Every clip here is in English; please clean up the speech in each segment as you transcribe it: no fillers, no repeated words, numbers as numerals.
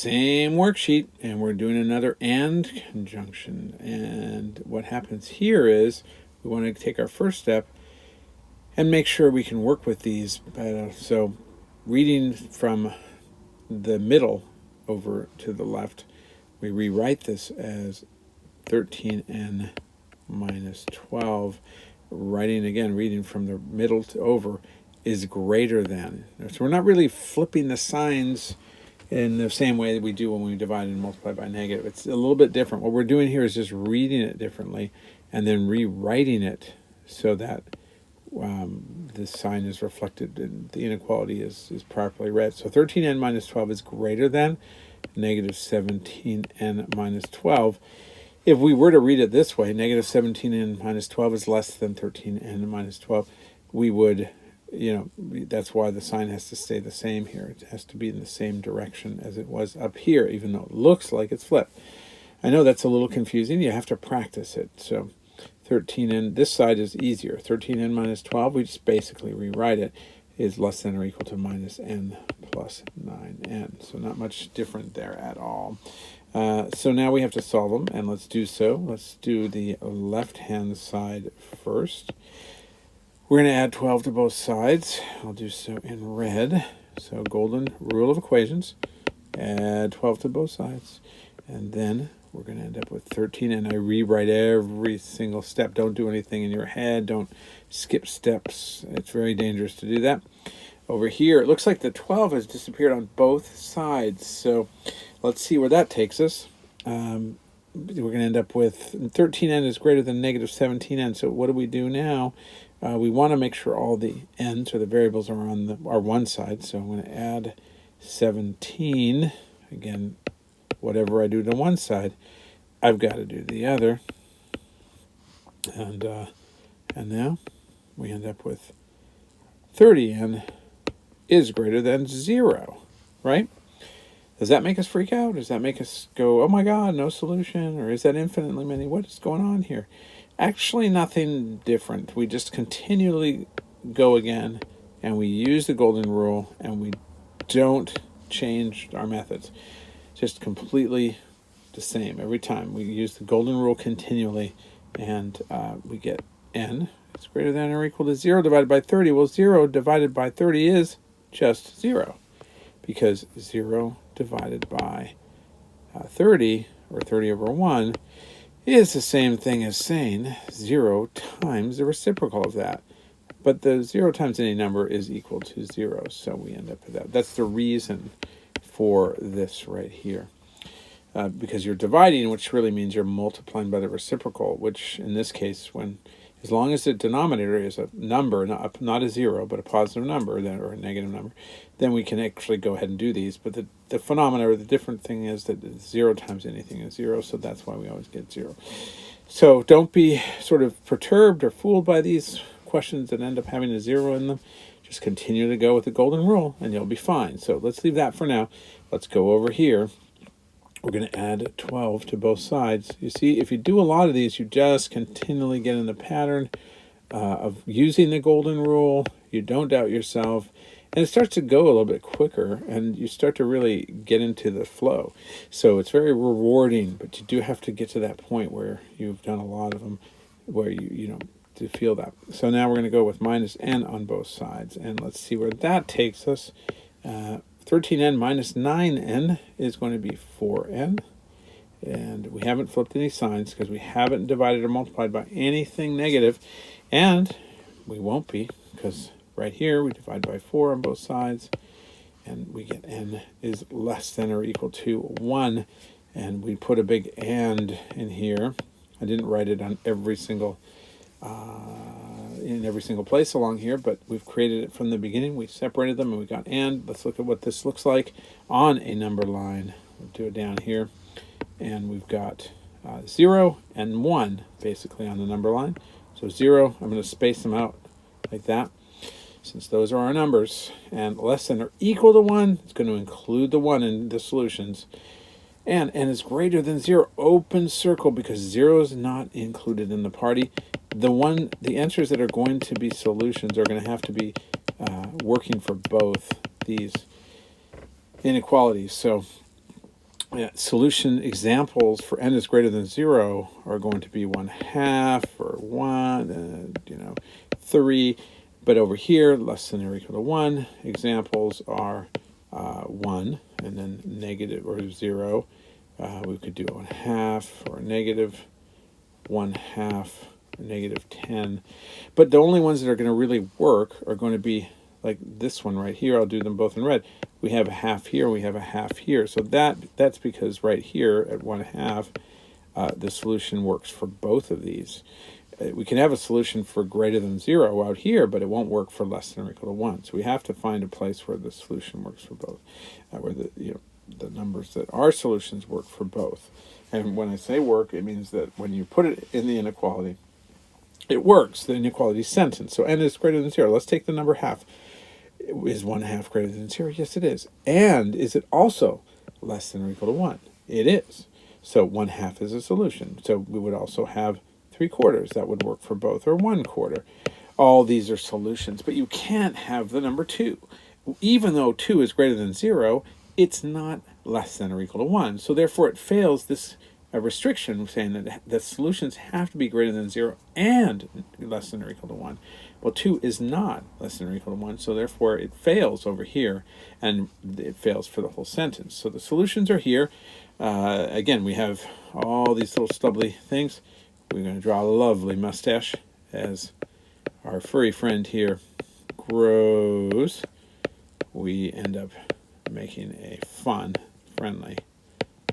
Same worksheet, and we're doing another and conjunction. And what happens here is we want to take our first step and make sure we can work with these. So reading from the middle over to the left, we rewrite this as 13n minus 12. Reading from the middle to over is greater than. So we're not really flipping the signs in the same way that we do when we divide and multiply by negative. It's a little bit different. What we're doing here is just reading it differently and then rewriting it so that the sign is reflected and the inequality is properly read. So 13n minus 12 is greater than negative 17n minus 12. If we were to read it this way, negative 17n minus 12 is less than 13n minus 12, we would, that's why the sign has to stay the same here. It has to be in the same direction as it was up here, even though it looks like it's flipped. I know that's a little confusing. You have to practice it. So 13n, this side is easier. 13n minus 12, we just basically rewrite it, is less than or equal to minus n plus 9n. So not much different there at all. So now we have to solve them, and let's do so. Let's do the left-hand side first. We're going to add 12 to both sides. I'll do so in red. So golden rule of equations. Add 12 to both sides. And then we're going to end up with 13, and I rewrite every single step. Don't do anything in your head. Don't skip steps. It's very dangerous to do that. Over here, it looks like the 12 has disappeared on both sides. So let's see where that takes us. We're going to end up with 13n is greater than negative 17n. So what do we do now? We want to make sure all the n's or the variables are on our one side. So I'm going to add 17. Again, whatever I do to one side, I've got to do the other. And now we end up with 30n is greater than 0, right? Does that make us freak out? Does that make us go, oh my God, no solution? Or is that infinitely many? What is going on here? Actually, nothing different. We just continually go again, and we use the golden rule, and we don't change our methods. Just completely the same every time. We use the golden rule continually, and we get n is greater than or equal to 0 divided by 30. Well, 0 divided by 30 is just 0, because 0 divided by 30, or 30 over 1, is the same thing as saying 0 times the reciprocal of that. But the 0 times any number is equal to 0, so we end up with that. That's the reason for this right here. Because you're dividing, which really means you're multiplying by the reciprocal, which in this case, as long as the denominator is a number, not a 0, but a positive number, or a negative number, then we can actually go ahead and do these. But the phenomena, or the different thing is that 0 times anything is 0, so that's why we always get 0. So don't be sort of perturbed or fooled by these questions that end up having a 0 in them. Just continue to go with the golden rule, and you'll be fine. So let's leave that for now. Let's go over here. We're going to add 12 to both sides. You see, if you do a lot of these, you just continually get in the pattern of using the golden rule. You don't doubt yourself. And it starts to go a little bit quicker, and you start to really get into the flow. So it's very rewarding, but you do have to get to that point where you've done a lot of them, where you to feel that. So now we're going to go with minus n on both sides, and let's see where that takes us. 13n minus 9n is going to be 4n, and we haven't flipped any signs because we haven't divided or multiplied by anything negative, and we won't be, because right here we divide by 4 on both sides, and we get n is less than or equal to 1, and we put a big and in here. I didn't write it on every single in every single place along here, but we've created it from the beginning. We separated them, and we got and. Let's look at what this looks like on a number line. We'll do it down here, and we've got 0 and 1 basically on the number line. So 0, I'm going to space them out like that, since those are our numbers, and less than or equal to 1, it's going to include the 1 in the solutions. And n is greater than 0, open circle, because 0 is not included in the party. The answers that are going to be solutions are going to have to be working for both these inequalities. So solution examples for n is greater than 0 are going to be 1/2 or 1, and 3. But over here, less than or equal to 1, examples are 1 and then negative or 0. We could do 1/2 or negative 1/2 or negative 10. But the only ones that are going to really work are going to be like this one right here. I'll do them both in red. We have a half here, we have a half here. So that's because right here at 1/2, the solution works for both of these. We can have a solution for greater than 0 out here, but it won't work for less than or equal to 1. So we have to find a place where the solution works for both, where the numbers that are solutions work for both. And when I say work, it means that when you put it in the inequality, it works, the inequality sentence. So n is greater than 0. Let's take the number half. Is 1/2 greater than 0? Yes, it is. And is it also less than or equal to 1? It is. So 1/2 is a solution. So we would also have 3/4. That would work for both, or 1/4. All these are solutions, but you can't have the number 2. Even though 2 is greater than 0, it's not less than or equal to 1. So therefore it fails this restriction saying that the solutions have to be greater than 0 and less than or equal to 1. Well, 2 is not less than or equal to 1, so therefore it fails over here, and it fails for the whole sentence. So the solutions are here. Again, we have all these little stubbly things. We're going to draw a lovely mustache as our furry friend here grows. We end up making a fun, friendly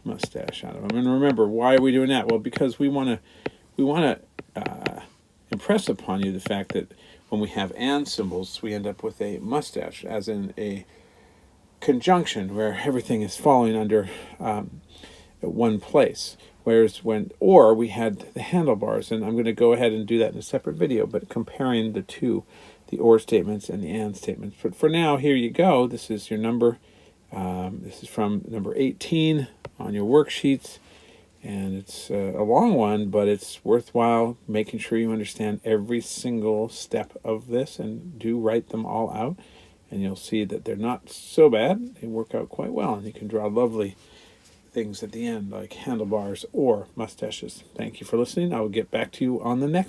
mustache out of him. And remember, why are we doing that? Well, because we want to impress upon you the fact that when we have and symbols, we end up with a mustache, as in a conjunction where everything is falling under one place. Whereas or we had the handlebars, and I'm going to go ahead and do that in a separate video, but comparing the two, the or statements and the and statements. But for now, here you go. This is your number. This is from number 18 on your worksheets, and it's a long one, but it's worthwhile making sure you understand every single step of this and do write them all out, and you'll see that they're not so bad. They work out quite well, and you can draw lovely things at the end like handlebars or mustaches. Thank you for listening. I will get back to you on the next